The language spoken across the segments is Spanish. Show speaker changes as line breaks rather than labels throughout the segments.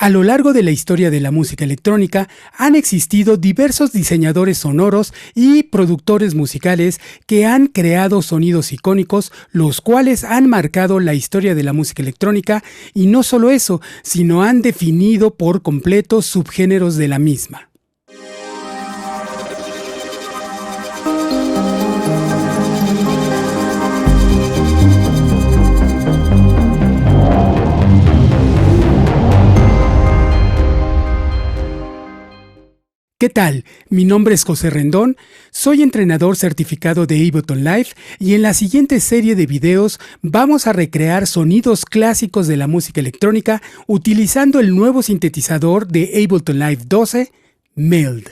A lo largo de la historia de la música electrónica han existido diversos diseñadores sonoros y productores musicales que han creado sonidos icónicos, los cuales han marcado la historia de la música electrónica y no solo eso, sino han definido por completo subgéneros de la misma. ¿Qué tal? Mi nombre es José Rendón, soy entrenador certificado de Ableton Live y en la siguiente serie de videos vamos a recrear sonidos clásicos de la música electrónica utilizando el nuevo sintetizador de Ableton Live 12, Meld.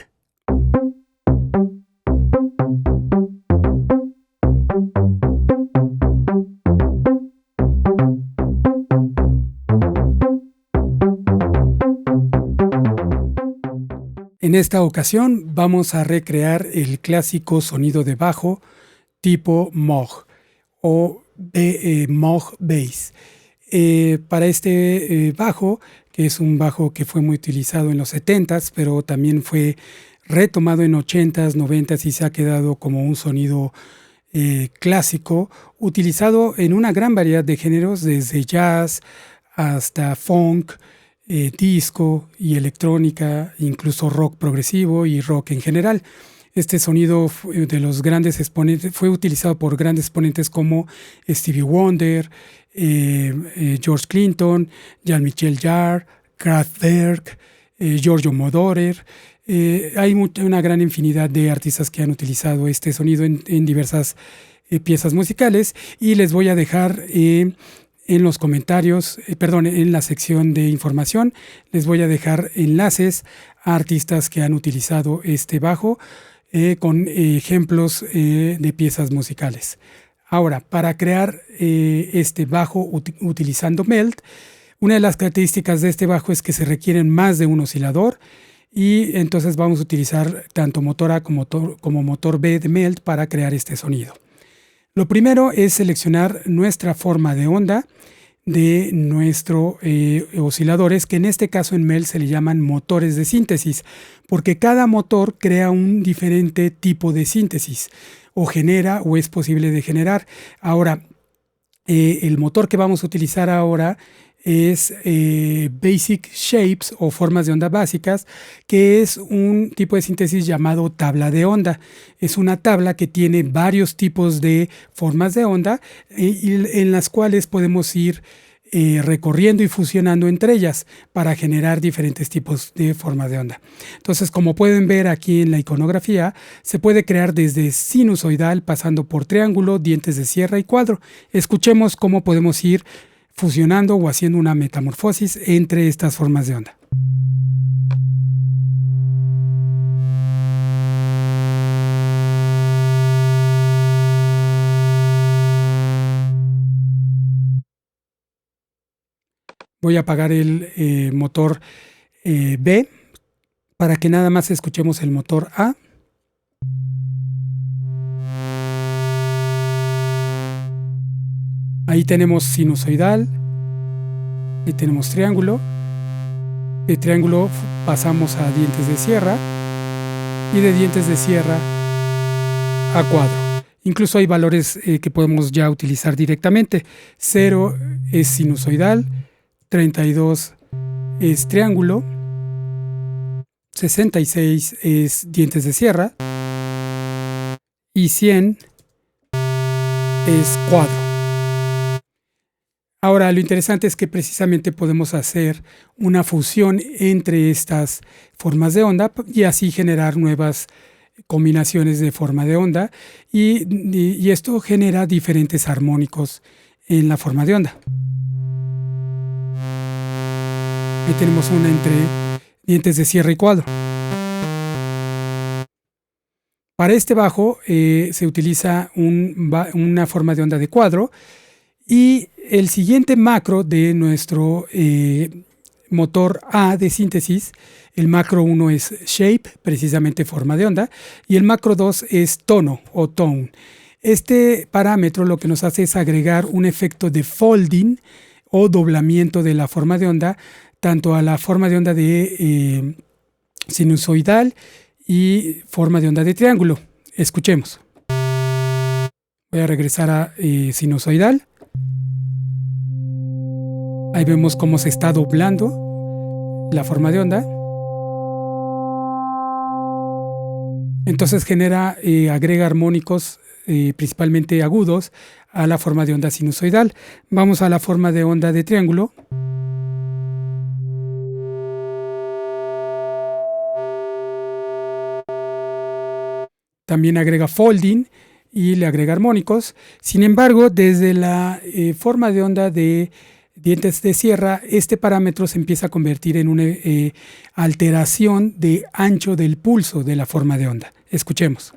En esta ocasión vamos a recrear el clásico sonido de bajo tipo Moog o Moog Bass. Para este bajo, que es un bajo que fue muy utilizado en los 70s, pero también fue retomado en 80s, 90s y se ha quedado como un sonido clásico, utilizado en una gran variedad de géneros, desde jazz hasta funk, disco y electrónica, incluso rock progresivo y rock en general. Este sonido de los grandes exponentes fue utilizado por grandes exponentes como Stevie Wonder, George Clinton, Jean-Michel Jarre, Kraftwerk, Giorgio Moroder. Hay una gran infinidad de artistas que han utilizado este sonido en diversas piezas musicales, y les voy a dejar en los comentarios, en la sección de información, les voy a dejar enlaces a artistas que han utilizado este bajo con ejemplos de piezas musicales. Ahora, para crear este bajo utilizando Meld, una de las características de este bajo es que se requieren más de un oscilador, y entonces vamos a utilizar tanto motor A como motor B de Meld para crear este sonido. Lo primero es seleccionar nuestra forma de onda de nuestros osciladores, que en este caso en Meld se le llaman motores de síntesis, porque cada motor crea un diferente tipo de síntesis, o genera o es posible de generar. Ahora, el motor que vamos a utilizar ahora es Basic Shapes o formas de onda básicas, que es un tipo de síntesis llamado tabla de onda. Es una tabla que tiene varios tipos de formas de onda en las cuales podemos ir recorriendo y fusionando entre ellas para generar diferentes tipos de formas de onda. Entonces, como pueden ver aquí en la iconografía, se puede crear desde sinusoidal, pasando por triángulo, dientes de sierra y cuadro. Escuchemos cómo podemos ir fusionando o haciendo una metamorfosis entre estas formas de onda. Voy a apagar el motor B para que nada más escuchemos el motor A. Ahí tenemos sinusoidal, ahí tenemos triángulo. De triángulo pasamos a dientes de sierra y de dientes de sierra a cuadro. Incluso hay valores que podemos ya utilizar directamente. 0 es sinusoidal, 32 es triángulo, 66 es dientes de sierra y 100 es cuadro. Ahora, lo interesante es que precisamente podemos hacer una fusión entre estas formas de onda y así generar nuevas combinaciones de forma de onda, y esto genera diferentes armónicos en la forma de onda. Ahí tenemos una entre dientes de sierra y cuadro. Para este bajo se utiliza una forma de onda de cuadro, y el siguiente macro de nuestro motor A de síntesis, el macro 1 es Shape, precisamente forma de onda, y el macro 2 es Tono o Tone. Este parámetro lo que nos hace es agregar un efecto de folding o doblamiento de la forma de onda, tanto a la forma de onda de sinusoidal y forma de onda de triángulo. Escuchemos. Voy a regresar a sinusoidal. Ahí vemos cómo se está doblando la forma de onda. Entonces agrega armónicos principalmente agudos a la forma de onda sinusoidal. Vamos a la forma de onda de triángulo. También agrega folding y le agrega armónicos. Sin embargo, desde la forma de onda de dientes de sierra, este parámetro se empieza a convertir en una alteración de ancho del pulso de la forma de onda. Escuchemos.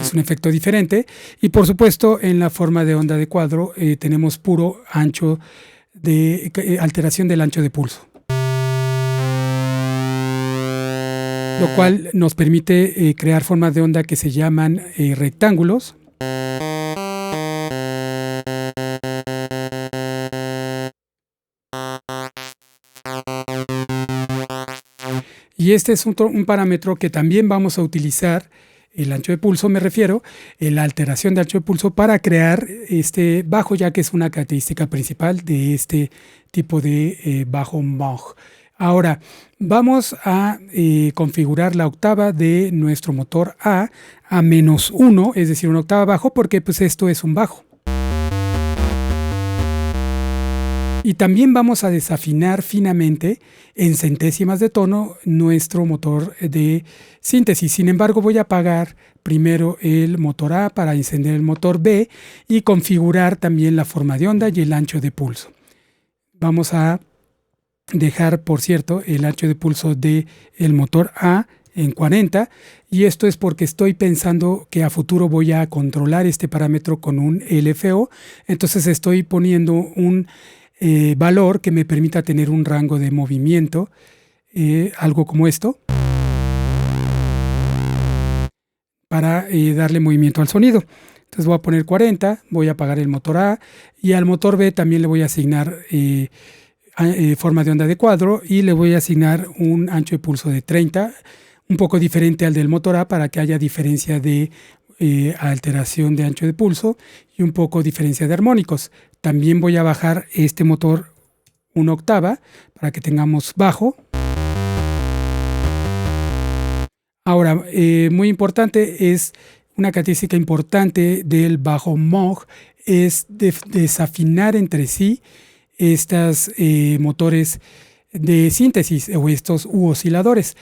Es un efecto diferente. Y por supuesto, en la forma de onda de cuadro tenemos puro ancho de alteración del ancho de pulso, lo cual nos permite crear formas de onda que se llaman rectángulos. Y este es un parámetro que también vamos a utilizar, el ancho de pulso me refiero, la alteración de ancho de pulso para crear este bajo, ya que es una característica principal de este tipo de bajo Moog. Ahora, vamos a configurar la octava de nuestro motor A -1, es decir, una octava bajo, porque pues esto es un bajo. Y también vamos a desafinar finamente en centésimas de tono nuestro motor de síntesis. Sin embargo, voy a apagar primero el motor A para encender el motor B y configurar también la forma de onda y el ancho de pulso. Vamos a dejar, por cierto, el ancho de pulso del motor A en 40, y esto es porque estoy pensando que a futuro voy a controlar este parámetro con un LFO. Entonces estoy poniendo un valor que me permita tener un rango de movimiento, algo como esto, para darle movimiento al sonido. Entonces voy a poner 40, voy a apagar el motor A y al motor B también le voy a asignar forma de onda de cuadro y le voy a asignar un ancho de pulso de 30, un poco diferente al del motor A para que haya diferencia de alteración de ancho de pulso y un poco diferencia de armónicos. También voy a bajar este motor una octava para que tengamos bajo. Ahora, muy importante, es una característica importante del bajo Moog, es desafinar entre sí estos motores de síntesis o estos osciladores.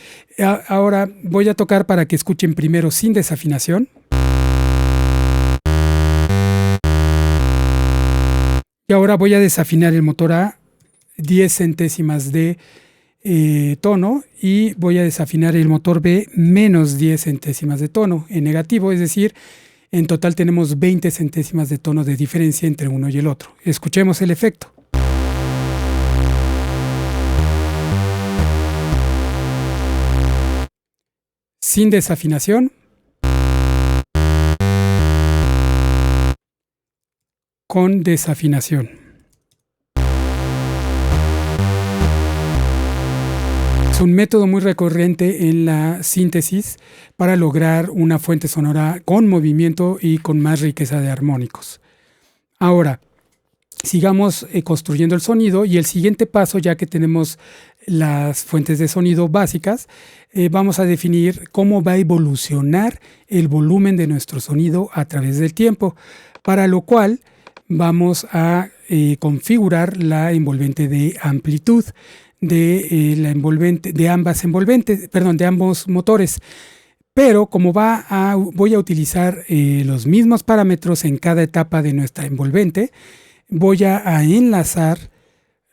Ahora voy a tocar para que escuchen primero sin desafinación. Y ahora voy a desafinar el motor A 10 centésimas de tono y voy a desafinar el motor B menos 10 centésimas de tono en negativo, es decir, en total tenemos 20 centésimas de tono de diferencia entre uno y el otro. Escuchemos el efecto. Sin desafinación. Con desafinación. Es un método muy recurrente en la síntesis para lograr una fuente sonora con movimiento y con más riqueza de armónicos. Ahora, sigamos construyendo el sonido y el siguiente paso, ya que tenemos las fuentes de sonido básicas, vamos a definir cómo va a evolucionar el volumen de nuestro sonido a través del tiempo, para lo cual vamos a configurar la envolvente de amplitud de ambos motores. Pero como voy a utilizar los mismos parámetros en cada etapa de nuestra envolvente, voy a enlazar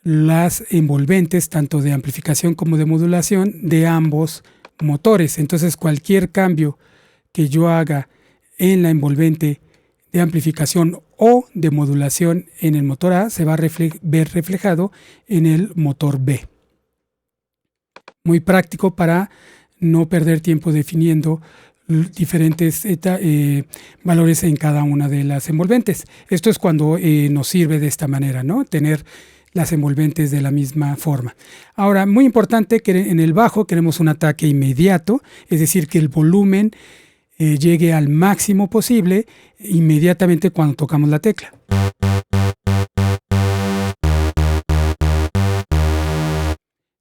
las envolventes tanto de amplificación como de modulación de ambos motores. Entonces cualquier cambio que yo haga en la envolvente de amplificación o de modulación en el motor A se va a ver reflejado en el motor B. Muy práctico para no perder tiempo definiendo diferentes valores en cada una de las envolventes. Esto es cuando nos sirve de esta manera, ¿no? Tener las envolventes de la misma forma. Ahora, muy importante que en el bajo queremos un ataque inmediato, es decir, que el volumen llegue al máximo posible inmediatamente cuando tocamos la tecla.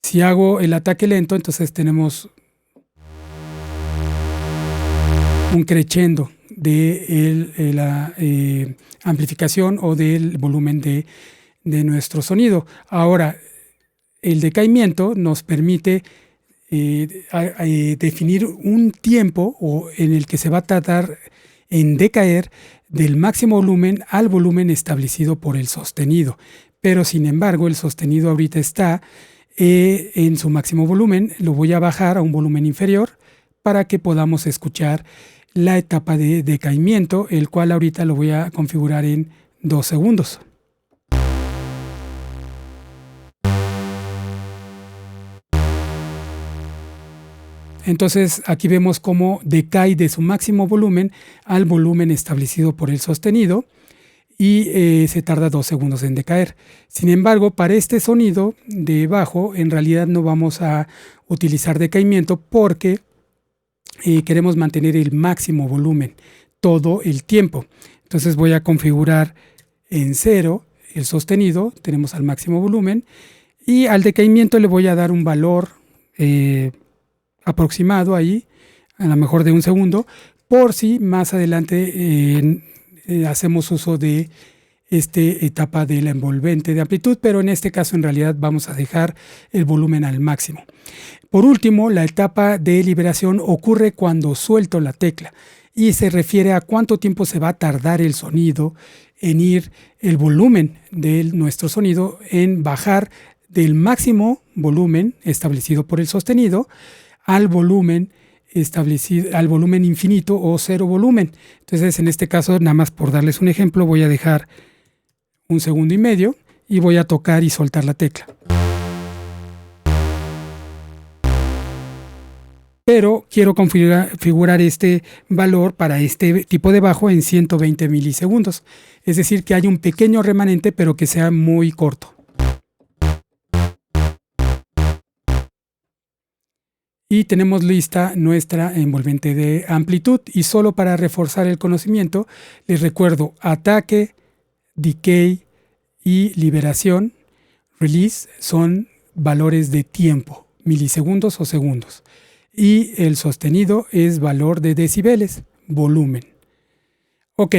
Si hago el ataque lento, entonces tenemos un crescendo de la amplificación o del volumen de nuestro sonido. Ahora, el decaimiento nos permite definir un tiempo en el que se va a tardar en decaer del máximo volumen al volumen establecido por el sostenido. Pero sin embargo, el sostenido ahorita está en su máximo volumen. Lo voy a bajar a un volumen inferior para que podamos escuchar la etapa de decaimiento, el cual ahorita lo voy a configurar en 2 segundos. Entonces aquí vemos cómo decae de su máximo volumen al volumen establecido por el sostenido y se tarda 2 segundos en decaer. Sin embargo, para este sonido de bajo en realidad no vamos a utilizar decaimiento porque queremos mantener el máximo volumen todo el tiempo. Entonces voy a configurar en 0 el sostenido, tenemos al máximo volumen, y al decaimiento le voy a dar un valor aproximado ahí, a lo mejor de 1 segundo, por si más adelante hacemos uso de esta etapa de la envolvente de amplitud, pero en este caso en realidad vamos a dejar el volumen al máximo. Por último, la etapa de liberación ocurre cuando suelto la tecla y se refiere a cuánto tiempo se va a tardar el sonido en ir, el volumen de nuestro sonido en bajar del máximo volumen establecido por el sostenido al volumen establecido, al volumen infinito o 0 volumen. Entonces, en este caso, nada más por darles un ejemplo, voy a dejar 1,5 segundos y voy a tocar y soltar la tecla. Pero quiero configurar este valor para este tipo de bajo en 120 milisegundos. Es decir, que haya un pequeño remanente, pero que sea muy corto. Y tenemos lista nuestra envolvente de amplitud. Y solo para reforzar el conocimiento, les recuerdo: ataque, decay y liberación, release, son valores de tiempo, milisegundos o segundos. Y el sostenido es valor de decibeles, volumen. Ok,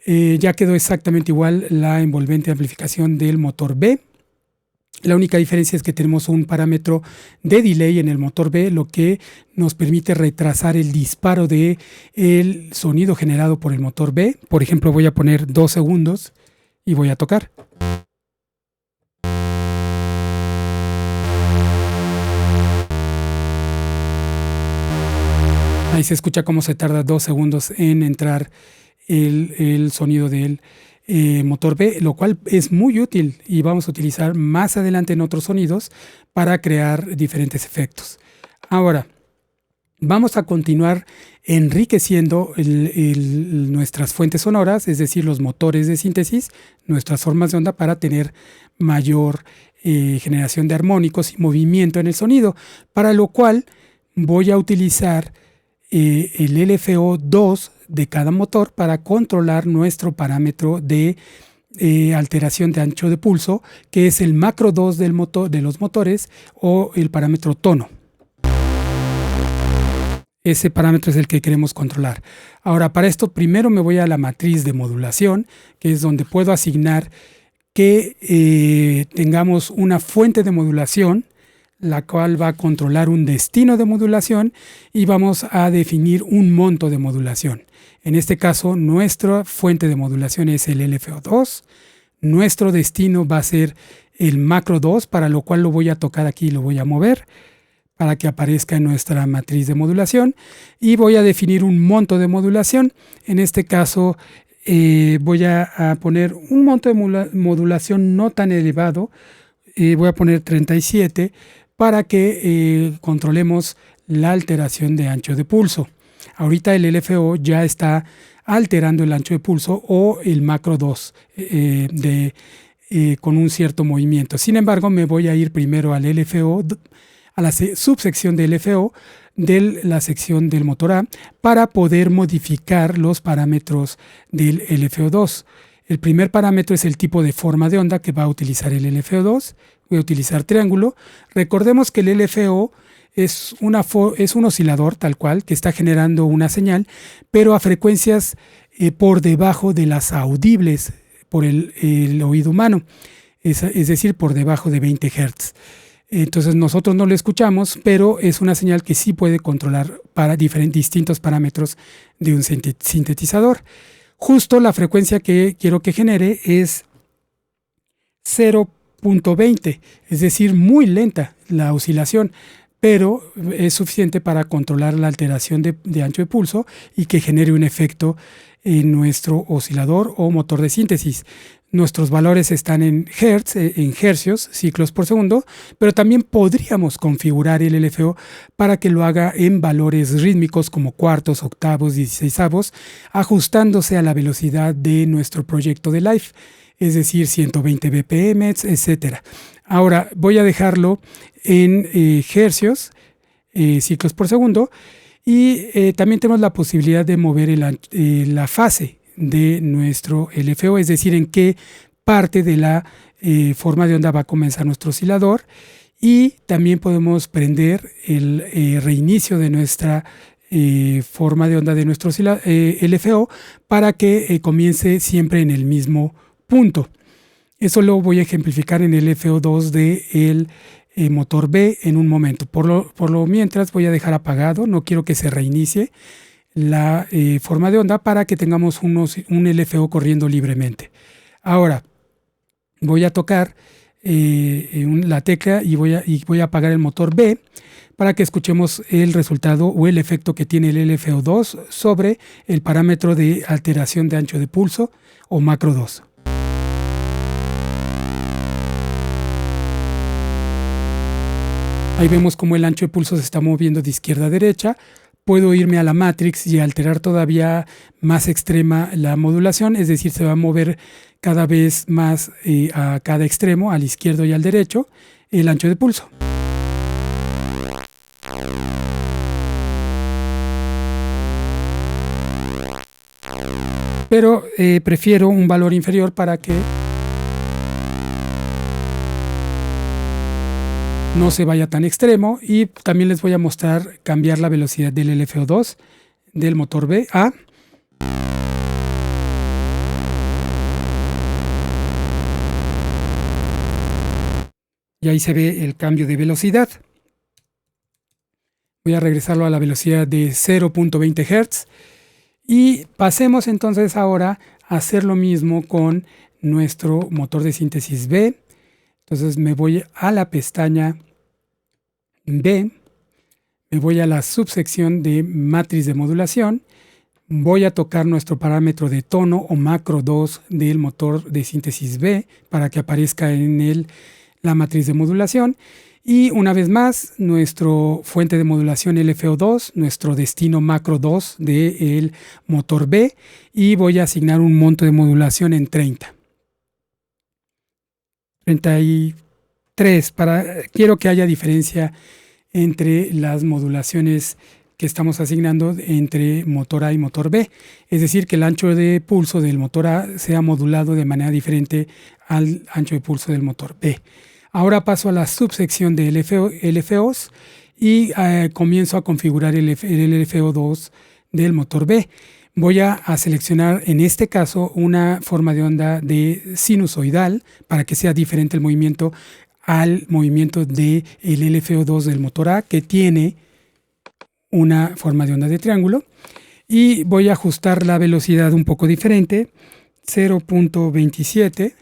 ya quedó exactamente igual la envolvente de amplificación del motor B. La única diferencia es que tenemos un parámetro de delay en el motor B, lo que nos permite retrasar el disparo del sonido generado por el motor B. Por ejemplo, voy a poner 2 segundos y voy a tocar. Ahí se escucha cómo se tarda 2 segundos en entrar el sonido del motor B, lo cual es muy útil y vamos a utilizar más adelante en otros sonidos para crear diferentes efectos. Ahora, vamos a continuar enriqueciendo nuestras fuentes sonoras, es decir, los motores de síntesis, nuestras formas de onda, para tener mayor generación de armónicos y movimiento en el sonido, para lo cual voy a utilizar el LFO2 de cada motor para controlar nuestro parámetro de alteración de ancho de pulso, que es el macro 2 del motor, de los motores, o el parámetro tono. Ese parámetro es el que queremos controlar. Ahora, para esto primero me voy a la matriz de modulación, que es donde puedo asignar que tengamos una fuente de modulación, la cual va a controlar un destino de modulación, y vamos a definir un monto de modulación. En este caso, nuestra fuente de modulación es el LFO2. Nuestro destino va a ser el macro 2, para lo cual lo voy a tocar aquí y lo voy a mover para que aparezca en nuestra matriz de modulación. Y voy a definir un monto de modulación. En este caso, voy a poner un monto de modulación no tan elevado. Voy a poner 37 para que controlemos la alteración de ancho de pulso. Ahorita el LFO ya está alterando el ancho de pulso o el macro 2 con un cierto movimiento. Sin embargo, me voy a ir primero al LFO, a la subsección del LFO de la sección del motor A para poder modificar los parámetros del LFO2. El primer parámetro es el tipo de forma de onda que va a utilizar el LFO2. Voy a utilizar triángulo. Recordemos que el LFO es un oscilador tal cual que está generando una señal, pero a frecuencias por debajo de las audibles por el oído humano, es decir, por debajo de 20 Hz. Entonces nosotros no lo escuchamos, pero es una señal que sí puede controlar para distintos parámetros de un sintetizador. Justo la frecuencia que quiero que genere es 0.20, es decir, muy lenta la oscilación, pero es suficiente para controlar la alteración de ancho de pulso y que genere un efecto en nuestro oscilador o motor de síntesis. Nuestros valores están en hertz, en hercios, ciclos por segundo, pero también podríamos configurar el LFO para que lo haga en valores rítmicos como cuartos, octavos, dieciseisavos, ajustándose a la velocidad de nuestro proyecto de live, es decir, 120 BPM, etc. Ahora voy a dejarlo en hercios, ciclos por segundo, y también tenemos la posibilidad de mover la fase de nuestro LFO, es decir, en qué parte de la forma de onda va a comenzar nuestro oscilador, y también podemos prender el reinicio de nuestra forma de onda de nuestro LFO para que comience siempre en el mismo punto. Eso lo voy a ejemplificar en el LFO2 del motor B en un momento. Por lo mientras voy a dejar apagado, no quiero que se reinicie la forma de onda para que tengamos un LFO corriendo libremente. Ahora voy a tocar la tecla y voy a apagar el motor B para que escuchemos el resultado o el efecto que tiene el LFO2 sobre el parámetro de alteración de ancho de pulso o macro 2. Ahí vemos cómo el ancho de pulso se está moviendo de izquierda a derecha. Puedo irme a la matrix y alterar todavía más extrema la modulación, es decir, se va a mover cada vez más a cada extremo, al izquierdo y al derecho, el ancho de pulso. Pero prefiero un valor inferior para que no se vaya tan extremo, y también les voy a mostrar cambiar la velocidad del LFO2 del motor B a y ahí se ve el cambio de velocidad. Voy a regresarlo a la velocidad de 0.20 Hz y pasemos entonces ahora a hacer lo mismo con nuestro motor de síntesis B. Entonces me voy a la pestaña B, me voy a la subsección de matriz de modulación, voy a tocar nuestro parámetro de tono o macro 2 del motor de síntesis B para que aparezca en la matriz de modulación, y una vez más nuestro fuente de modulación LFO2, nuestro destino macro 2 del motor B, y voy a asignar un monto de modulación en 33. Quiero que haya diferencia entre las modulaciones que estamos asignando entre motor A y motor B. Es decir, que el ancho de pulso del motor A sea modulado de manera diferente al ancho de pulso del motor B. Ahora paso a la subsección de LFOs y comienzo a configurar el LFO2 del motor B. Voy a seleccionar en este caso una forma de onda de sinusoidal para que sea diferente el movimiento al movimiento del LFO2 del motor A, que tiene una forma de onda de triángulo, y voy a ajustar la velocidad un poco diferente, 0.27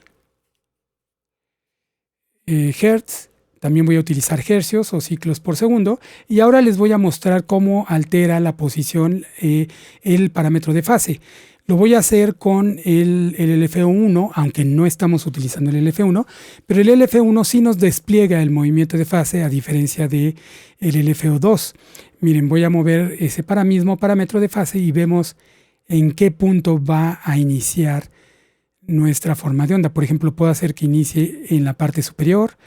Hz. También voy a utilizar hercios o ciclos por segundo, y ahora les voy a mostrar cómo altera la posición el parámetro de fase. Lo voy a hacer con el LFO1, aunque no estamos utilizando el LFO1, pero el LFO1 sí nos despliega el movimiento de fase a diferencia del LFO2. Miren, voy a mover ese mismo parámetro de fase y vemos en qué punto va a iniciar nuestra forma de onda. Por ejemplo, puedo hacer que inicie en la parte superior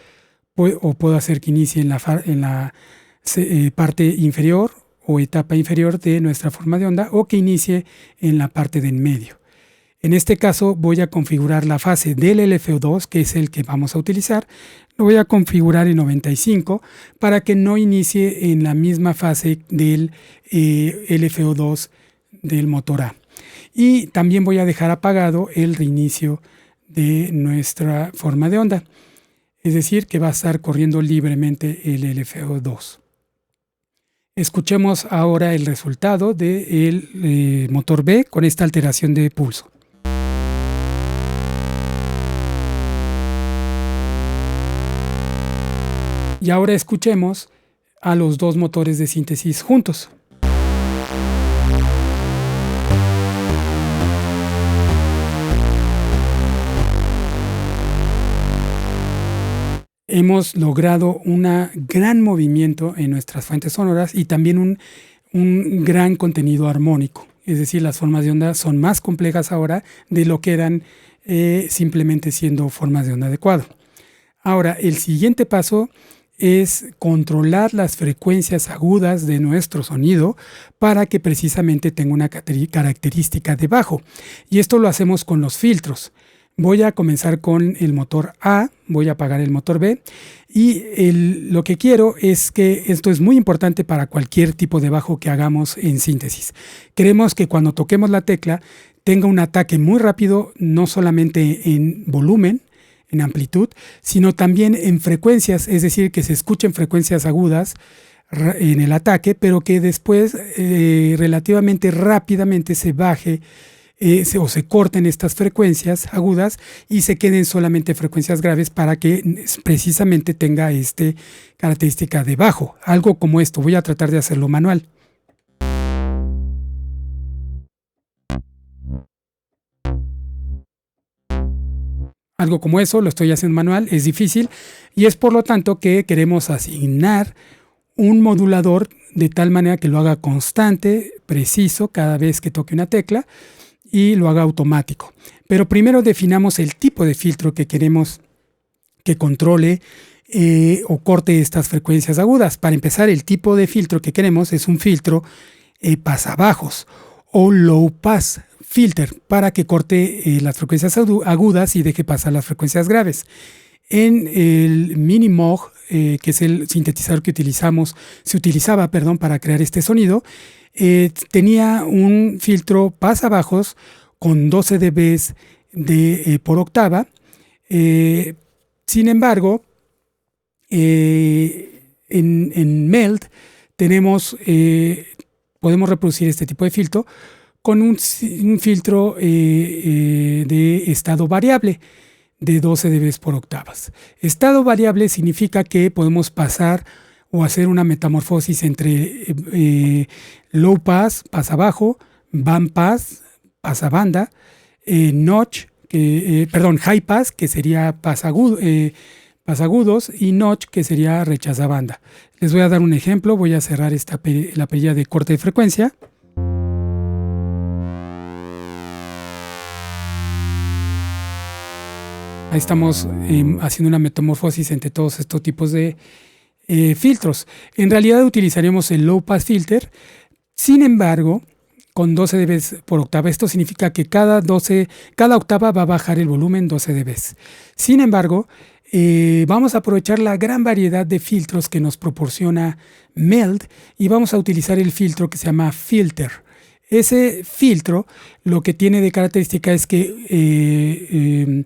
o puedo hacer que inicie en la parte inferior o etapa inferior de nuestra forma de onda, o que inicie en la parte de en medio. En este caso voy a configurar la fase del LFO2, que es el que vamos a utilizar. Lo voy a configurar en 95 para que no inicie en la misma fase del LFO2 del motor A. Y también voy a dejar apagado el reinicio de nuestra forma de onda. Es decir, que va a estar corriendo libremente el LFO2. Escuchemos ahora el resultado del motor B con esta alteración de pulso. Y ahora escuchemos a los dos motores de síntesis juntos. Hemos logrado un gran movimiento en nuestras fuentes sonoras y también un gran contenido armónico. Es decir, las formas de onda son más complejas ahora de lo que eran simplemente siendo formas de onda de cuadro. Ahora, el siguiente paso es controlar las frecuencias agudas de nuestro sonido para que precisamente tenga una característica de bajo. Y esto lo hacemos con los filtros. Voy a comenzar con el motor A, voy a apagar el motor B y lo que quiero es que esto es muy importante para cualquier tipo de bajo que hagamos en síntesis. Queremos que cuando toquemos la tecla tenga un ataque muy rápido, no solamente en volumen, en amplitud, sino también en frecuencias, es decir, que se escuchen frecuencias agudas en el ataque, pero que después relativamente rápidamente se baje o se corten estas frecuencias agudas y se queden solamente frecuencias graves para que precisamente tenga esta característica de bajo. Algo como esto, voy a tratar de hacerlo manual. Algo como eso, lo estoy haciendo manual, es difícil y es por lo tanto que queremos asignar un modulador de tal manera que lo haga constante, preciso cada vez que toque una tecla y lo haga automático. Pero primero definamos el tipo de filtro que queremos que controle o corte estas frecuencias agudas. Para empezar, el tipo de filtro que queremos es un filtro pasabajos o low pass filter para que corte las frecuencias agudas y deje pasar las frecuencias graves. En el Mini Moog, que es el sintetizador que se utilizaba para crear este sonido, tenía un filtro pasabajos con 12 dB por octava. Sin embargo, en Meld podemos reproducir este tipo de filtro con un filtro de estado variable de 12 dB por octavas. Estado variable significa que podemos pasar o hacer una metamorfosis entre low pass, pasabajo, band pass, pasabanda, notch, high pass, que sería pasagudos, y notch, que sería rechazabanda. Les voy a dar un ejemplo, voy a cerrar la perilla de corte de frecuencia. Ahí estamos haciendo una metamorfosis entre todos estos tipos de filtros. En realidad utilizaríamos el low pass filter, sin embargo, con 12 dB por octava. Esto significa que cada octava va a bajar el volumen 12 dB. Sin embargo, vamos a aprovechar la gran variedad de filtros que nos proporciona Meld y vamos a utilizar el filtro que se llama Filter. Ese filtro lo que tiene de característica es que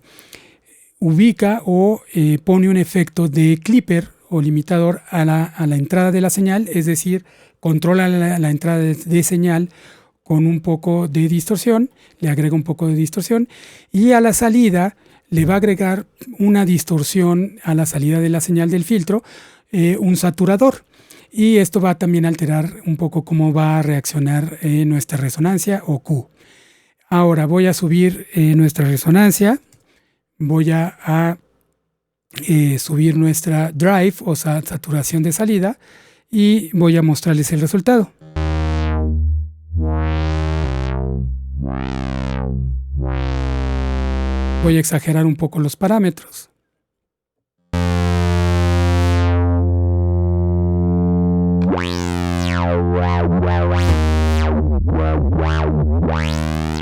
ubica o pone un efecto de clipper o limitador a la entrada de la señal, es decir, controla la entrada de señal con un poco de distorsión, le agrega un poco de distorsión, y a la salida le va a agregar una distorsión a la salida de la señal del filtro, un saturador. Y esto va también a alterar un poco cómo va a reaccionar nuestra resonancia o Q. Ahora voy a subir nuestra resonancia, voy a subir nuestra drive o saturación de salida y voy a mostrarles el resultado. Voy a exagerar un poco los parámetros.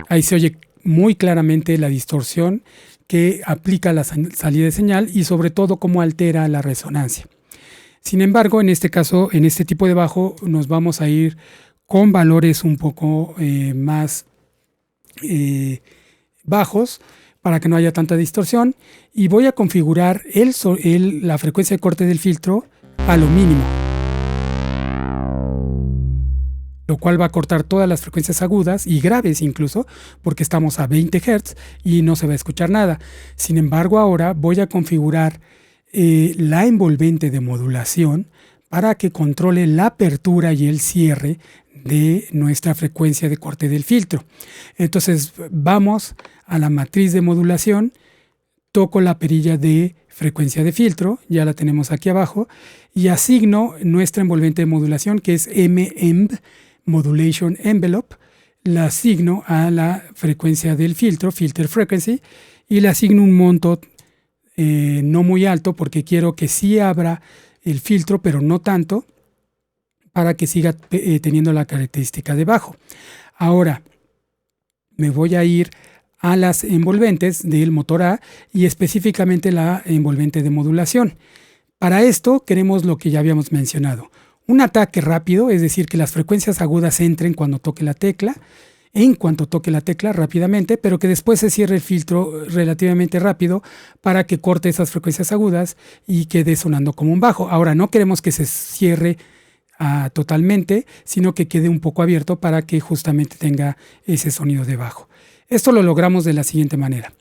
Ahí se oye muy claramente la distorsión que aplica la salida de señal y sobre todo cómo altera la resonancia. Sin embargo, en este caso, en este tipo de bajo, nos vamos a ir con valores un poco más bajos para que no haya tanta distorsión, y voy a configurar la frecuencia de corte del filtro a lo mínimo, lo cual va a cortar todas las frecuencias agudas y graves incluso, porque estamos a 20 Hz y no se va a escuchar nada. Sin embargo, ahora voy a configurar la envolvente de modulación para que controle la apertura y el cierre de nuestra frecuencia de corte del filtro. Entonces vamos a la matriz de modulación, toco la perilla de frecuencia de filtro, ya la tenemos aquí abajo, y asigno nuestra envolvente de modulación, que es MEMB, Modulation Envelope, la asigno a la frecuencia del filtro, Filter Frequency, y le asigno un monto no muy alto, porque quiero que sí abra el filtro, pero no tanto, para que siga teniendo la característica de bajo. Ahora me voy a ir a las envolventes del motor A y específicamente la envolvente de modulación. Para esto queremos lo que ya habíamos mencionado: un ataque rápido, es decir, que las frecuencias agudas entren cuando toque la tecla, en cuanto toque la tecla rápidamente, pero que después se cierre el filtro relativamente rápido para que corte esas frecuencias agudas y quede sonando como un bajo. Ahora, no queremos que se cierre totalmente, sino que quede un poco abierto para que justamente tenga ese sonido de bajo. Esto lo logramos de la siguiente manera: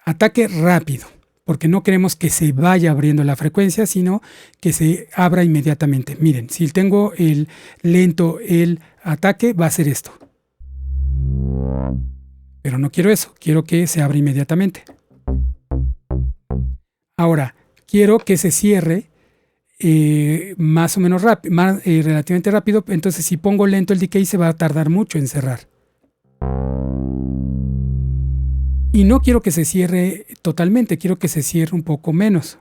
ataque rápido, porque no queremos que se vaya abriendo la frecuencia, sino que se abra inmediatamente. Miren, si tengo el lento el ataque, va a ser esto. Pero no quiero eso, quiero que se abra inmediatamente. Ahora, quiero que se cierre más o menos rápido, relativamente rápido. Entonces, si pongo lento el decay, se va a tardar mucho en cerrar. Y no quiero que se cierre totalmente, quiero que se cierre un poco menos.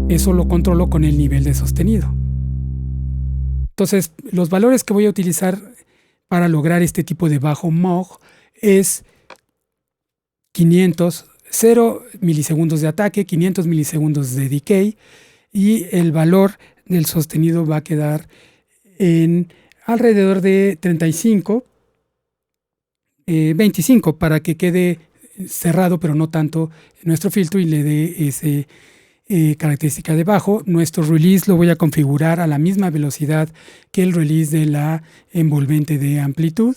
Eso lo controlo con el nivel de sostenido. Entonces, los valores que voy a utilizar para lograr este tipo de bajo Moog es 500, 0 milisegundos de ataque, 500 milisegundos de decay, y el valor del sostenido va a quedar en alrededor de 35, 25, para que quede cerrado, pero no tanto, nuestro filtro y le dé ese característica de bajo. Nuestro release lo voy a configurar a la misma velocidad que el release de la envolvente de amplitud.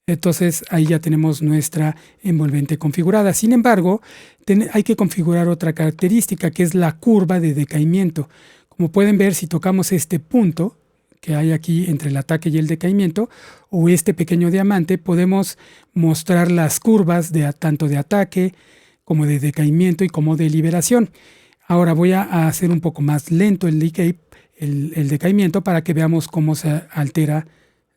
Entonces ahí ya tenemos nuestra envolvente configurada. Sin embargo, hay que configurar otra característica, que es la curva de decaimiento. Como pueden ver, si tocamos este punto que hay aquí entre el ataque y el decaimiento, o este pequeño diamante, podemos mostrar las curvas tanto de ataque como de decaimiento y como de liberación. Ahora voy a hacer un poco más lento el decaimiento para que veamos cómo se altera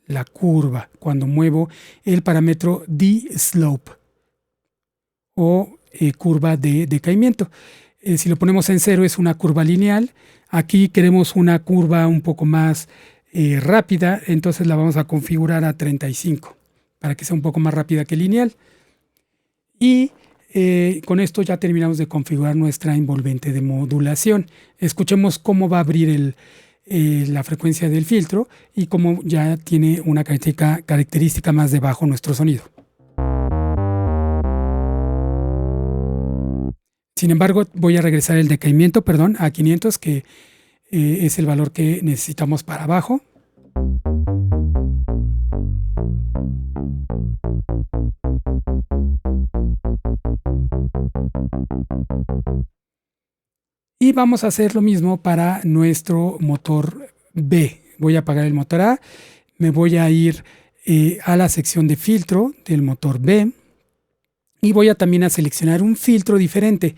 la curva cuando muevo el parámetro D-Slope o curva de decaimiento. Si lo ponemos en 0 es una curva lineal. Aquí queremos una curva un poco más rápida, entonces la vamos a configurar a 35 para que sea un poco más rápida que lineal. Y con esto ya terminamos de configurar nuestra envolvente de modulación. Escuchemos cómo va a abrir la frecuencia del filtro y cómo ya tiene una característica más de bajo nuestro sonido. Sin embargo, voy a regresar el decaimiento, a 500, que es el valor que necesitamos para bajo. Y vamos a hacer lo mismo para nuestro motor B. Voy a apagar el motor A, me voy a ir a la sección de filtro del motor B y voy a también a seleccionar un filtro diferente.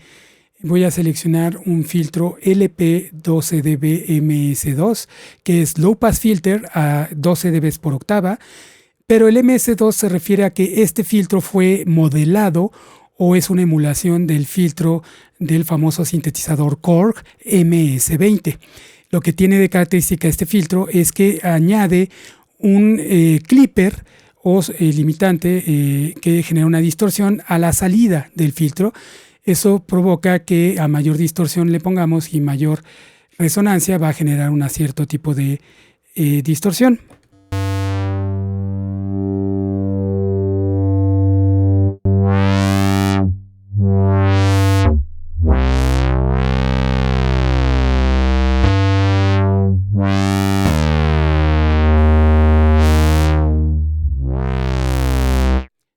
voy a seleccionar un filtro LP12dB-MS2, que es Low Pass Filter a 12 dB por octava, pero el MS2 se refiere a que este filtro fue modelado o es una emulación del filtro del famoso sintetizador Korg MS20. Lo que tiene de característica este filtro es que añade un clipper o limitante que genera una distorsión a la salida del filtro. Eso provoca que a mayor distorsión le pongamos y mayor resonancia va a generar un cierto tipo de distorsión.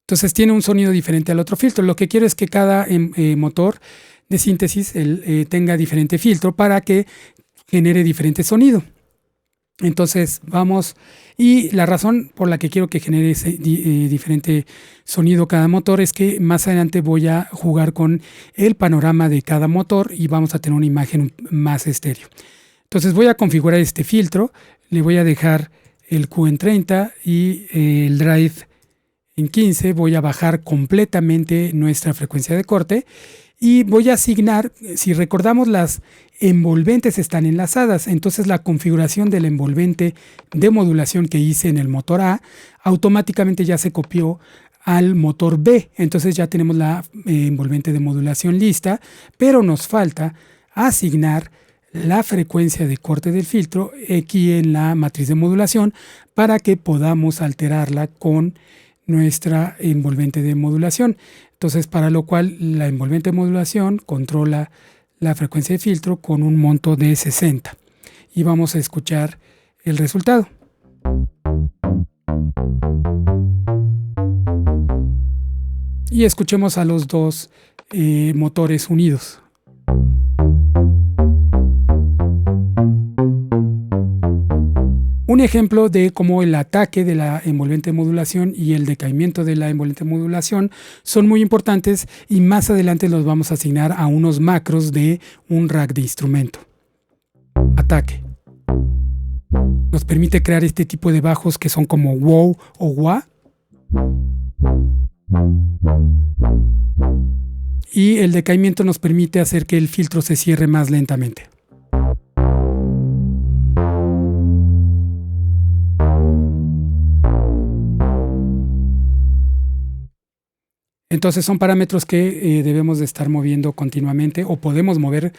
Entonces tiene un sonido diferente al otro filtro. Lo que quiero es que cada motor de síntesis tenga diferente filtro para que genere diferente sonido. Entonces vamos, y la razón por la que quiero que genere ese diferente sonido cada motor es que más adelante voy a jugar con el panorama de cada motor y vamos a tener una imagen más estéreo. Entonces voy a configurar este filtro, le voy a dejar el Q en 30 y el drive en 15, voy a bajar completamente nuestra frecuencia de corte y voy a asignar, si recordamos, las envolventes están enlazadas, entonces la configuración del envolvente de modulación que hice en el motor A automáticamente ya se copió al motor B, entonces ya tenemos la envolvente de modulación lista, pero nos falta asignar la frecuencia de corte del filtro aquí en la matriz de modulación para que podamos alterarla con nuestra envolvente de modulación. Entonces, para lo cual la envolvente de modulación controla la frecuencia de filtro con un monto de 60. Y vamos a escuchar el resultado. Y escuchemos a los dos motores unidos. Un ejemplo de cómo el ataque de la envolvente de modulación y el decaimiento de la envolvente de modulación son muy importantes y más adelante los vamos a asignar a unos macros de un rack de instrumento. Ataque. Nos permite crear este tipo de bajos que son como wow o wah. Y el decaimiento nos permite hacer que el filtro se cierre más lentamente. Entonces son parámetros que debemos de estar moviendo continuamente o podemos mover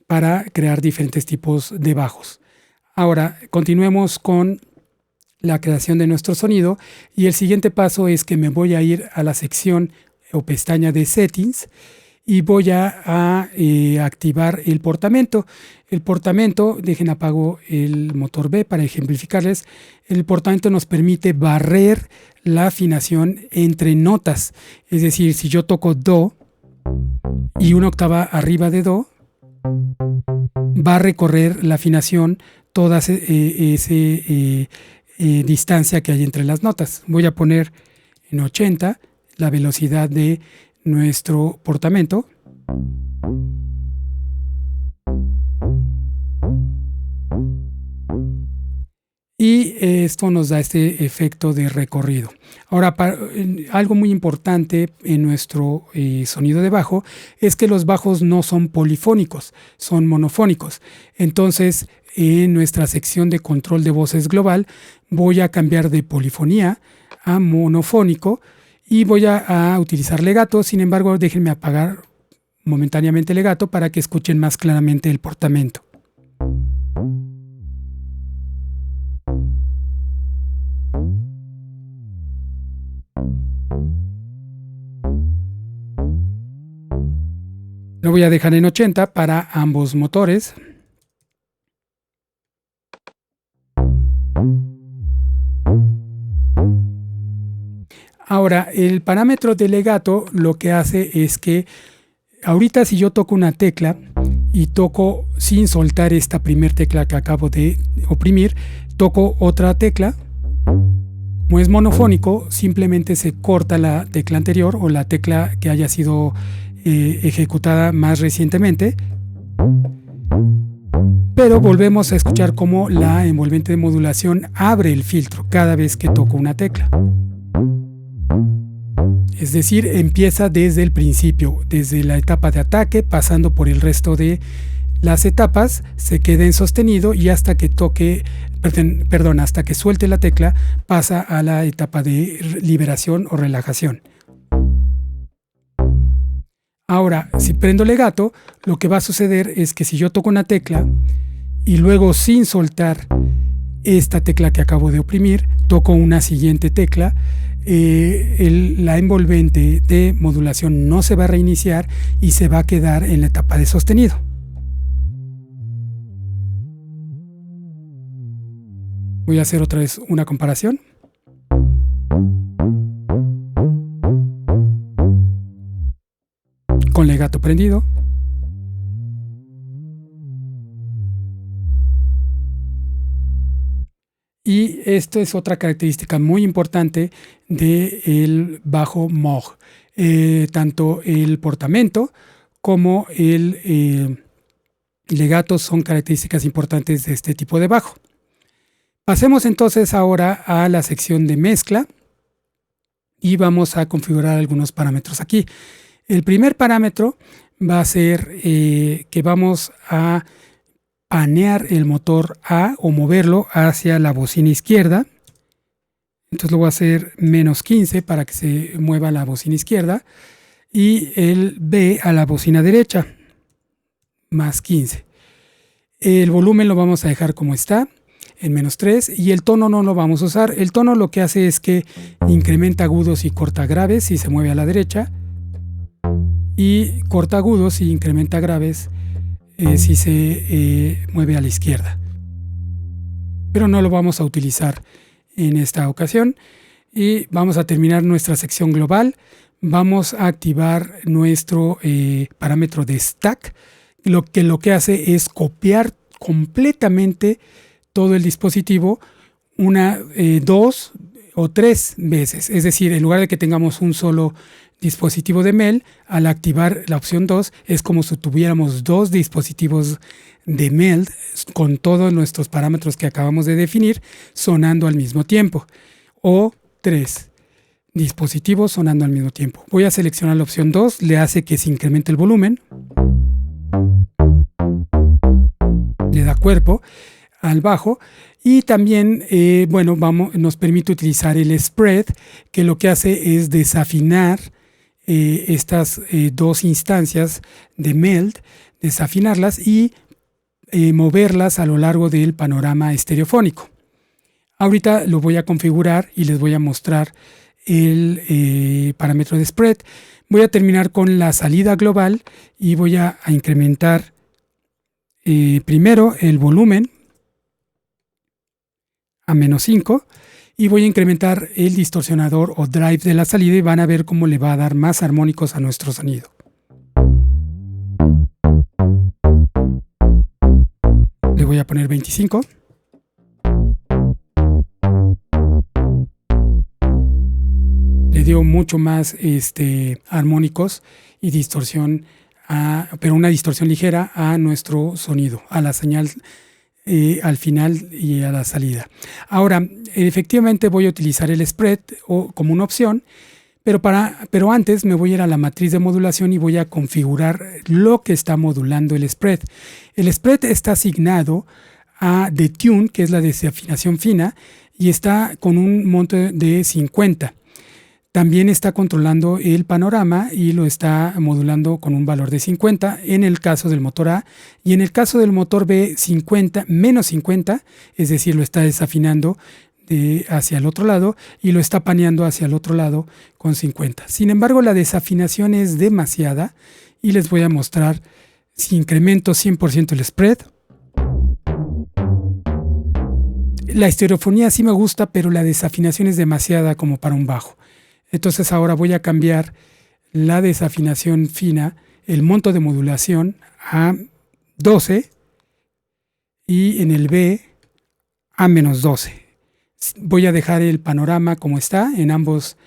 para crear diferentes tipos de bajos. Ahora continuemos con la creación de nuestro sonido y el siguiente paso es que me voy a ir a la sección o pestaña de Settings y voy a activar el portamento. El portamento, dejen apago el motor B para ejemplificarles, el portamento nos permite barrer la afinación entre notas, es decir, si yo toco Do y una octava arriba de Do, va a recorrer la afinación toda esa distancia que hay entre las notas. Voy a poner en 80 la velocidad de nuestro portamento. Y esto nos da este efecto de recorrido. Ahora, algo muy importante en nuestro sonido de bajo es que los bajos no son polifónicos, son monofónicos. Entonces, en nuestra sección de control de voces global, voy a cambiar de polifonía a monofónico y voy a utilizar legato. Sin embargo, déjenme apagar momentáneamente legato para que escuchen más claramente el portamento. Lo voy a dejar en 80 para ambos motores. Ahora, el parámetro de legato lo que hace es que ahorita si yo toco una tecla y toco sin soltar esta primera tecla que acabo de oprimir, toco otra tecla, como es monofónico, simplemente se corta la tecla anterior o la tecla que haya sido ejecutada más recientemente. Pero volvemos a escuchar cómo la envolvente de modulación abre el filtro cada vez que toco una tecla. Es decir, empieza desde el principio, desde la etapa de ataque, pasando por el resto de las etapas, se queda en sostenido y hasta que hasta que suelte la tecla, pasa a la etapa de liberación o relajación. Ahora, si prendo legato, lo que va a suceder es que si yo toco una tecla y luego sin soltar esta tecla que acabo de oprimir, toco una siguiente tecla, la envolvente de modulación no se va a reiniciar y se va a quedar en la etapa de sostenido. Voy a hacer otra vez una comparación. Con legato prendido. Y esto es otra característica muy importante del bajo Moog. Tanto el portamento como el legato son características importantes de este tipo de bajo. Pasemos entonces ahora a la sección de mezcla y vamos a configurar algunos parámetros aquí. El primer parámetro va a ser que vamos a panear el motor A o moverlo hacia la bocina izquierda. Entonces lo voy a hacer -15 para que se mueva la bocina izquierda y el B a la bocina derecha, +15. El volumen lo vamos a dejar como está, en -3, y el tono no lo vamos a usar. El tono lo que hace es que incrementa agudos y corta graves si se mueve a la derecha, y corta agudos y incrementa graves si se mueve a la izquierda. Pero no lo vamos a utilizar en esta ocasión. Y vamos a terminar nuestra sección global. Vamos a activar nuestro parámetro de stack. Lo que hace es copiar completamente todo el dispositivo dos o tres veces. Es decir, en lugar de que tengamos un solo dispositivo de MEL, al activar la opción 2 es como si tuviéramos dos dispositivos de MEL con todos nuestros parámetros que acabamos de definir sonando al mismo tiempo, o 3 dispositivos sonando al mismo tiempo. Voy a seleccionar la opción 2, le hace que se incremente el volumen, le da cuerpo al bajo, y también nos permite utilizar el spread, que lo que hace es desafinar estas dos instancias de meld, desafinarlas y moverlas a lo largo del panorama estereofónico. Ahorita lo voy a configurar y les voy a mostrar el parámetro de spread. Voy a terminar con la salida global y voy a incrementar primero el volumen a -5 y voy a incrementar el distorsionador o drive de la salida y van a ver cómo le va a dar más armónicos a nuestro sonido. Le voy a poner 25. Le dio mucho más armónicos y distorsión, pero una distorsión ligera a nuestro sonido, a la señal al final y a la salida. Ahora, efectivamente voy a utilizar el spread como una opción, pero antes me voy a ir a la matriz de modulación y voy a configurar lo que está modulando el spread. El spread está asignado a detune, que es la desafinación fina, y está con un monto de 50. También está controlando el panorama y lo está modulando con un valor de 50 en el caso del motor A, y en el caso del motor B, -50, es decir, lo está desafinando hacia el otro lado y lo está paneando hacia el otro lado con 50. Sin embargo, la desafinación es demasiada y les voy a mostrar si incremento 100% el spread. La estereofonía sí me gusta, pero la desafinación es demasiada como para un bajo. Entonces ahora voy a cambiar la desafinación fina, el monto de modulación a 12 y en el B a -12. Voy a dejar el panorama como está en ambos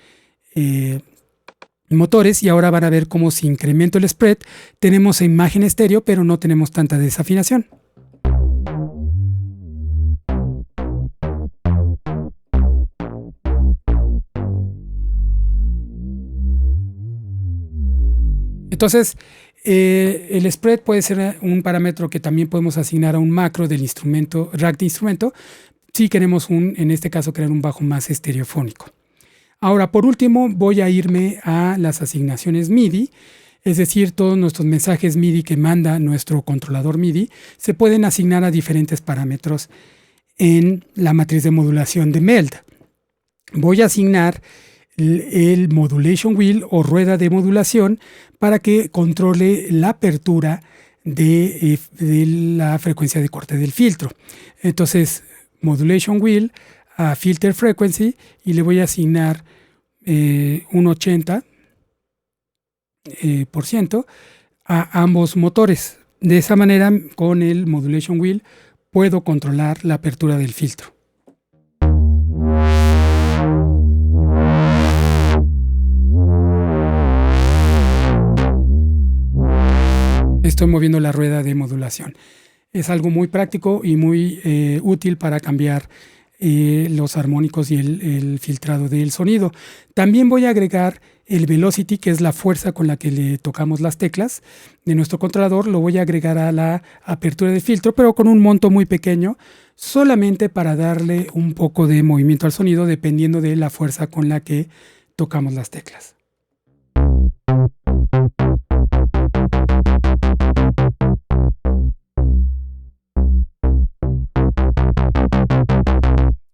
motores, y ahora van a ver cómo si incremento el spread tenemos imagen estéreo, pero no tenemos tanta desafinación. Entonces, el spread puede ser un parámetro que también podemos asignar a un macro del instrumento, rack de instrumento, si queremos en este caso, crear un bajo más estereofónico. Ahora, por último, voy a irme a las asignaciones MIDI, es decir, todos nuestros mensajes MIDI que manda nuestro controlador MIDI se pueden asignar a diferentes parámetros en la matriz de modulación de MELD. Voy a asignar el modulation wheel o rueda de modulación para que controle la apertura de la frecuencia de corte del filtro. Entonces, modulation wheel a filter frequency, y le voy a asignar un 80% a ambos motores. De esa manera, con el modulation wheel puedo controlar la apertura del filtro. Estoy moviendo la rueda de modulación. Es algo muy práctico y muy útil para cambiar los armónicos y el filtrado del sonido. También voy a agregar el velocity, que es la fuerza con la que le tocamos las teclas de nuestro controlador. Lo voy a agregar a la apertura del filtro, pero con un monto muy pequeño, solamente para darle un poco de movimiento al sonido dependiendo de la fuerza con la que tocamos las teclas.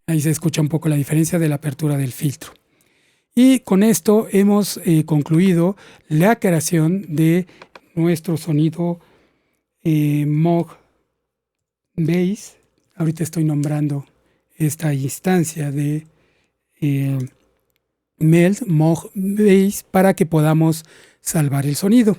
Ahí se escucha un poco la diferencia de la apertura del filtro. Y con esto hemos concluido la creación de nuestro sonido Moog Base. Ahorita estoy nombrando esta instancia de MELD Moog Base para que podamos salvar el sonido.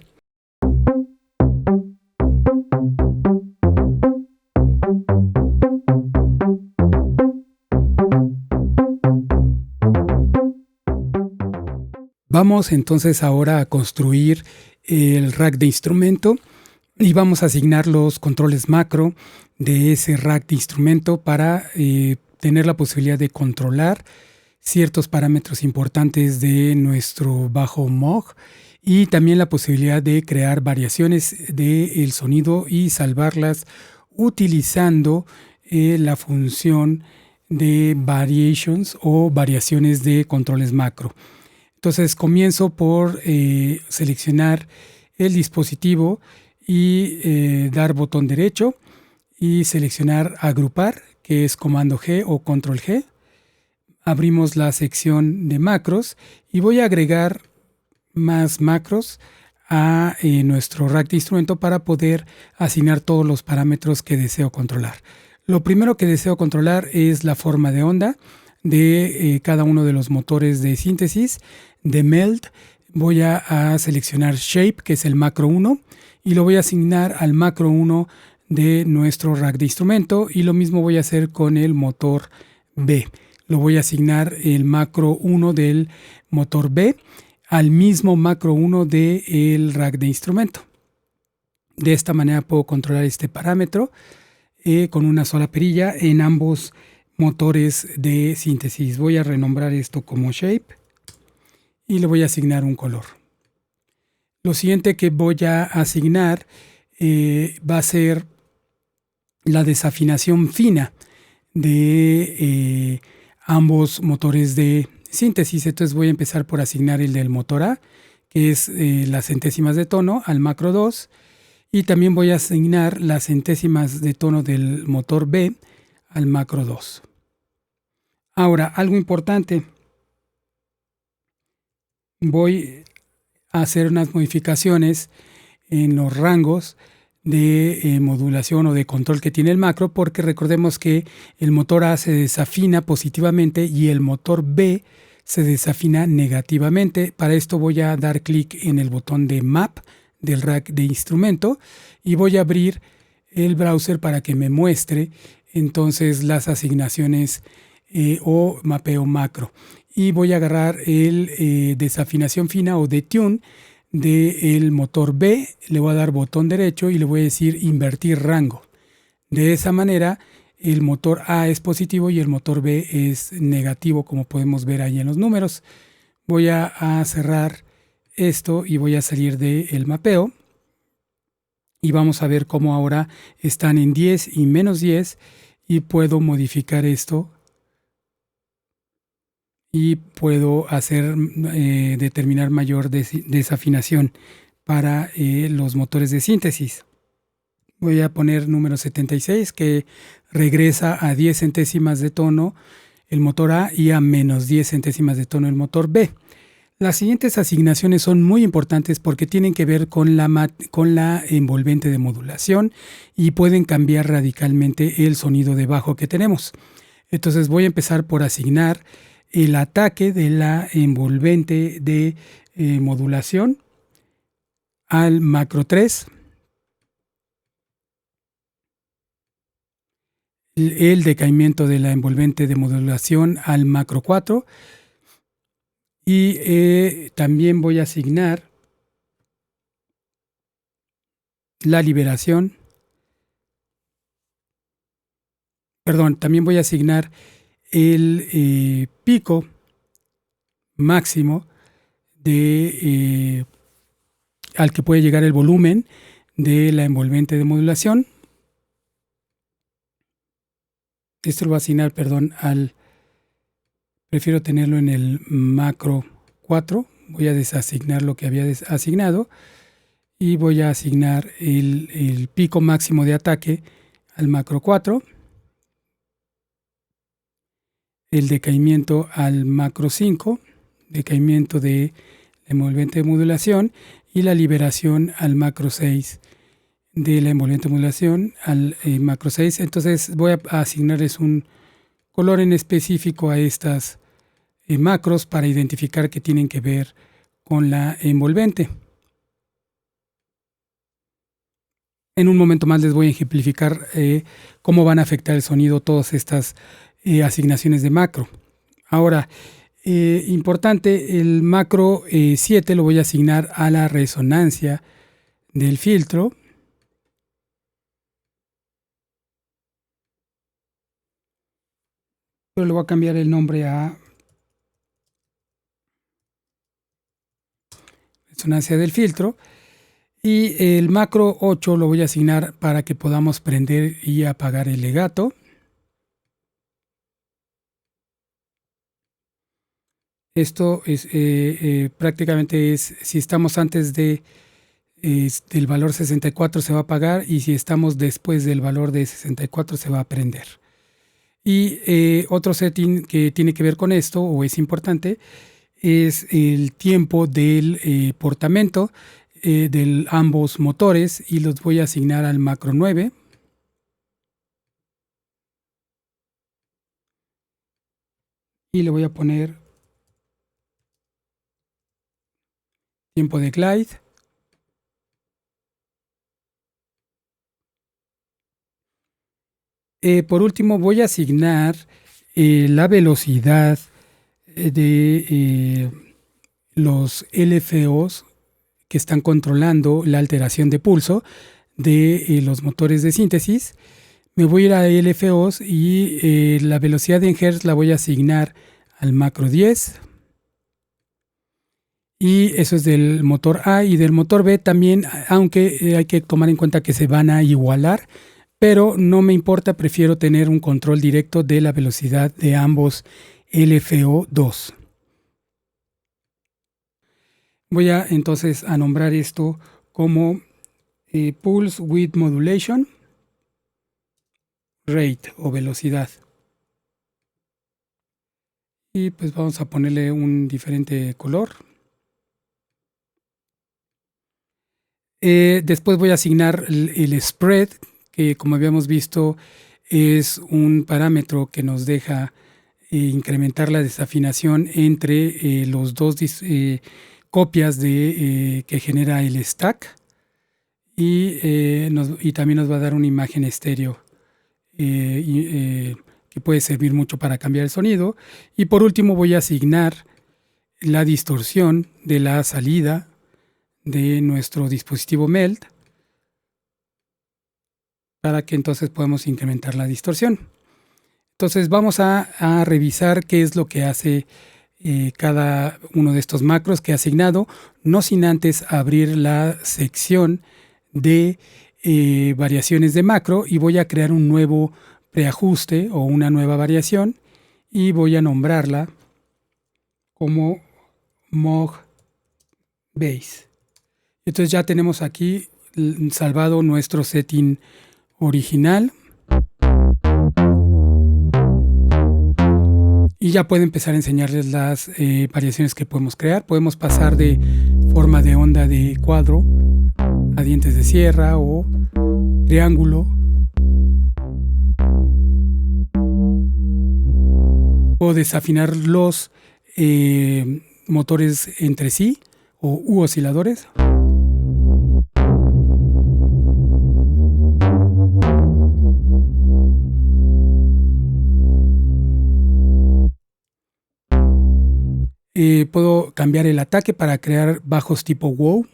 Vamos entonces ahora a construir el rack de instrumento y vamos a asignar los controles macro de ese rack de instrumento para tener la posibilidad de controlar ciertos parámetros importantes de nuestro bajo Moog, y también la posibilidad de crear variaciones del sonido y salvarlas utilizando la función de variations o variaciones de controles macro. Entonces comienzo por seleccionar el dispositivo y dar botón derecho y seleccionar agrupar, que es comando G o control G. Abrimos la sección de macros y voy a agregar más macros a nuestro rack de instrumento para poder asignar todos los parámetros que deseo controlar. Lo primero que deseo controlar es la forma de onda de cada uno de los motores de síntesis de MELD. Voy a seleccionar Shape, que es el macro 1, y lo voy a asignar al macro 1 de nuestro rack de instrumento, y lo mismo voy a hacer con el motor B. Lo voy a asignar el macro 1 del motor B al mismo macro 1 del rack de instrumento. De esta manera puedo controlar este parámetro con una sola perilla en ambos motores de síntesis. Voy a renombrar esto como Shape y le voy a asignar un color. Lo siguiente que voy a asignar va a ser la desafinación fina de ambos motores de síntesis. Entonces voy a empezar por asignar el del motor A, que es las centésimas de tono, al macro 2, y también voy a asignar las centésimas de tono del motor B al macro 2. Ahora, algo importante, voy a hacer unas modificaciones en los rangos de modulación o de control que tiene el macro, porque recordemos que el motor A se desafina positivamente y el motor B se desafina negativamente. Para esto voy a dar clic en el botón de Map del rack de instrumento y voy a abrir el browser para que me muestre entonces las asignaciones o mapeo macro. y voy a agarrar el desafinación fina o detune del motor B, le voy a dar botón derecho y le voy a decir invertir rango. De esa manera el motor A es positivo y el motor B es negativo, como podemos ver ahí en los números. Voy a cerrar esto y voy a salir del mapeo y vamos a ver cómo ahora están en 10 y menos 10 y puedo modificar esto y puedo hacer determinar mayor desafinación para los motores de síntesis. Voy a poner número 76, que regresa a 10 centésimas de tono el motor A y a menos 10 centésimas de tono el motor B. Las siguientes asignaciones son muy importantes porque tienen que ver con la envolvente de modulación y pueden cambiar radicalmente el sonido de bajo que tenemos. Entonces voy a empezar por asignar el ataque de la envolvente de modulación al macro 3, el decaimiento de la envolvente de modulación al macro 4 y también voy a asignar la liberación, también voy a asignar el pico máximo al que puede llegar el volumen de la envolvente de modulación. Esto lo voy a asignar, prefiero tenerlo en el macro 4. Voy a desasignar lo que había asignado y voy a asignar el pico máximo de ataque al macro 4, el decaimiento al macro 5, decaimiento de la envolvente de modulación, y la liberación al macro 6 de la envolvente de modulación al macro 6. Entonces voy a asignarles un color en específico a estas macros para identificar que tienen que ver con la envolvente. En un momento más les voy a ejemplificar cómo van a afectar el sonido todas estas asignaciones de macro. Ahora, importante, el macro 7 lo voy a asignar a la resonancia del filtro. Pero le voy a cambiar el nombre a resonancia del filtro. Y el macro 8 lo voy a asignar para que podamos prender y apagar el legato. Esto es prácticamente si estamos antes del valor 64 se va a apagar, y si estamos después del valor de 64 se va a prender. Y otro setting que tiene que ver con esto, o es importante, es el tiempo del portamento de ambos motores, y los voy a asignar al macro 9. Y le voy a poner tiempo de glide. Por último, voy a asignar la velocidad de los LFOs que están controlando la alteración de pulso de los motores de síntesis. Me voy a ir a LFOs y la velocidad en Hz la voy a asignar al macro 10. Y eso es del motor A. Y del motor B también, aunque hay que tomar en cuenta que se van a igualar, pero no me importa, prefiero tener un control directo de la velocidad de ambos LFO2. Voy entonces a nombrar esto como Pulse Width Modulation Rate o velocidad. Y pues vamos a ponerle un diferente color. Después voy a asignar el spread, que como habíamos visto es un parámetro que nos deja incrementar la desafinación entre los dos copias que genera el stack, y también nos va a dar una imagen estéreo que puede servir mucho para cambiar el sonido. Y por último voy a asignar la distorsión de la salida de nuestro dispositivo Meld para que entonces podamos incrementar la distorsión. Entonces vamos a revisar qué es lo que hace cada uno de estos macros que he asignado, no sin antes abrir la sección de variaciones de macro, y voy a crear un nuevo preajuste o una nueva variación y voy a nombrarla como Moog Bass. Entonces ya tenemos aquí salvado nuestro setting original. Y ya puedo empezar a enseñarles las variaciones que podemos crear. Podemos pasar de forma de onda de cuadro a dientes de sierra o triángulo. Puedo desafinar los motores entre sí u osciladores. Puedo cambiar el ataque para crear bajos tipo wow.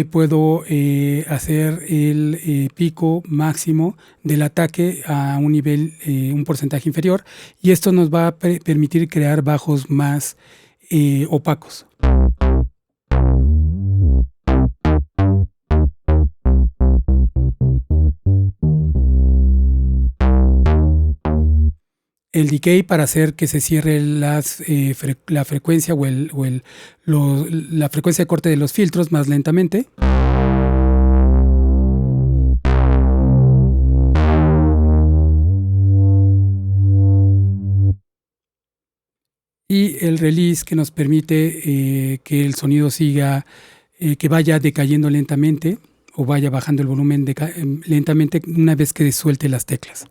Puedo hacer el pico máximo del ataque a un nivel, un porcentaje inferior, y esto nos va a permitir crear bajos más opacos. El decay para hacer que se cierre la frecuencia o la frecuencia de corte de los filtros más lentamente. Y el release, que nos permite que el sonido siga, que vaya decayendo lentamente o vaya bajando el volumen lentamente una vez que suelte las teclas.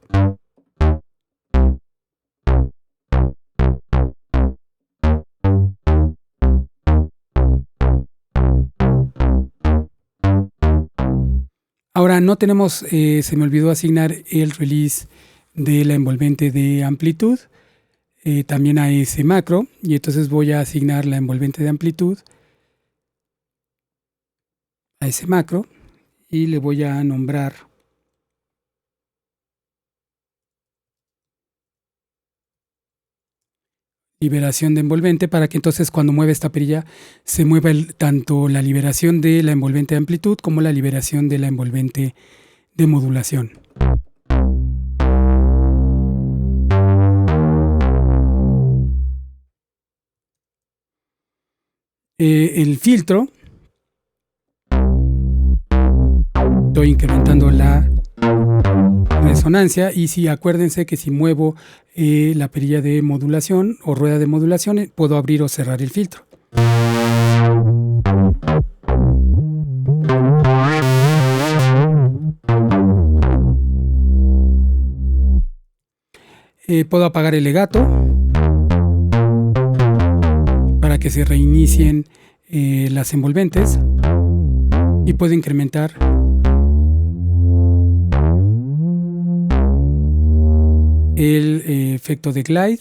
Ahora no tenemos, se me olvidó asignar el release de la envolvente de amplitud también a ese macro, y entonces voy a asignar la envolvente de amplitud a ese macro y le voy a nombrar liberación de envolvente, para que entonces cuando mueve esta perilla se mueva tanto la liberación de la envolvente de amplitud como la liberación de la envolvente de modulación. El filtro, estoy incrementando la resonancia, y si acuérdense que si muevo la perilla de modulación o rueda de modulación, puedo abrir o cerrar el filtro. Puedo apagar el legato para que se reinicien las envolventes, y puedo incrementar el efecto de glide,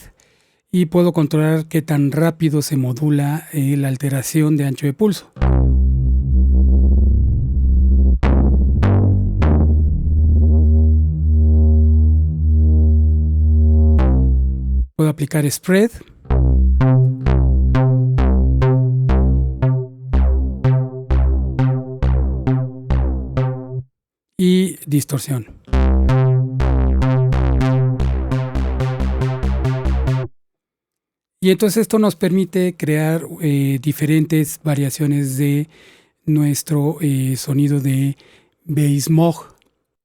y puedo controlar qué tan rápido se modula la alteración de ancho de pulso. Puedo aplicar spread. Y distorsión. Y entonces esto nos permite crear diferentes variaciones de nuestro sonido de Bass Moog.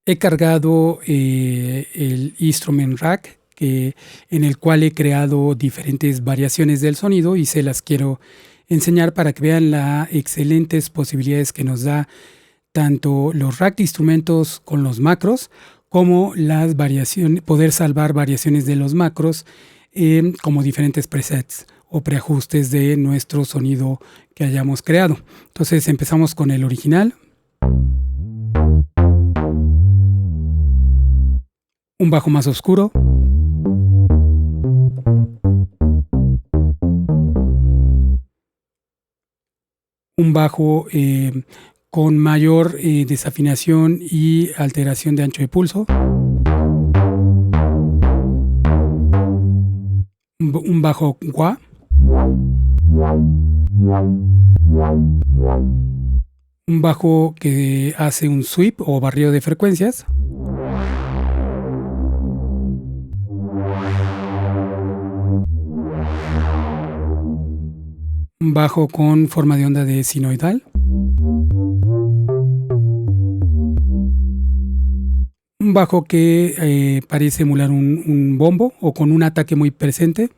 He cargado el Instrument Rack, en el cual he creado diferentes variaciones del sonido, y se las quiero enseñar para que vean las excelentes posibilidades que nos da tanto los rack de instrumentos con los macros, como las variaciones, poder salvar variaciones de los macros como diferentes presets o preajustes de nuestro sonido que hayamos creado. Entonces empezamos con el original. Un bajo más oscuro. Un bajo con mayor desafinación y alteración de ancho de pulso. Un bajo wah. Un bajo que hace un sweep o barrido de frecuencias. Un bajo con forma de onda de sinoidal. Un bajo que parece emular un bombo o con un ataque muy presente.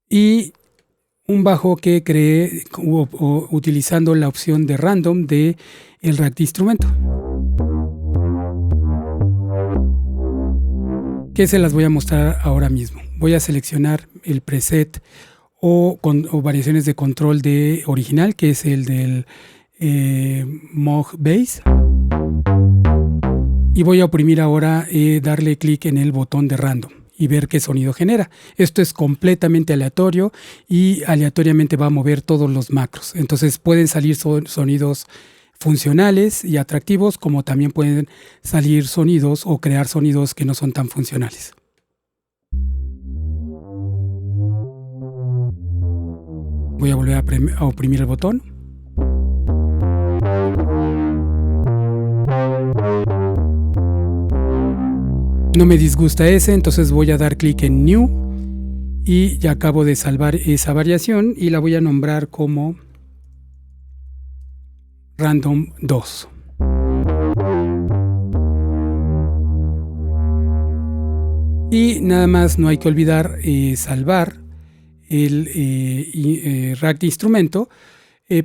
Y un bajo que creé utilizando la opción de random de el rack de instrumento, que se las voy a mostrar ahora mismo. Voy a seleccionar el preset o variaciones de control de original, que es el del Moog Bass, y voy a oprimir ahora, darle clic en el botón de random y ver qué sonido genera. Esto es completamente aleatorio y aleatoriamente va a mover todos los macros. Entonces pueden salir sonidos funcionales y atractivos, como también pueden salir sonidos o crear sonidos que no son tan funcionales. Voy a volver a oprimir el botón. No me disgusta ese, entonces voy a dar clic en New y ya acabo de salvar esa variación y la voy a nombrar como Random 2. Y nada más, no hay que olvidar salvar el rack de instrumento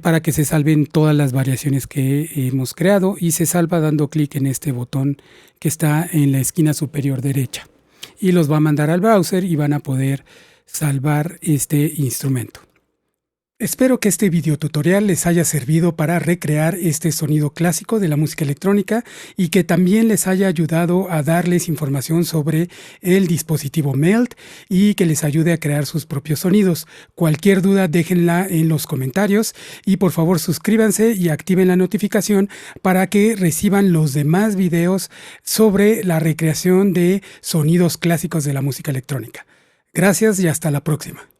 para que se salven todas las variaciones que hemos creado, y se salva dando clic en este botón que está en la esquina superior derecha y los va a mandar al browser y van a poder salvar este instrumento. Espero que este video tutorial les haya servido para recrear este sonido clásico de la música electrónica y que también les haya ayudado a darles información sobre el dispositivo Melt y que les ayude a crear sus propios sonidos. Cualquier duda déjenla en los comentarios y por favor suscríbanse y activen la notificación para que reciban los demás videos sobre la recreación de sonidos clásicos de la música electrónica. Gracias y hasta la próxima.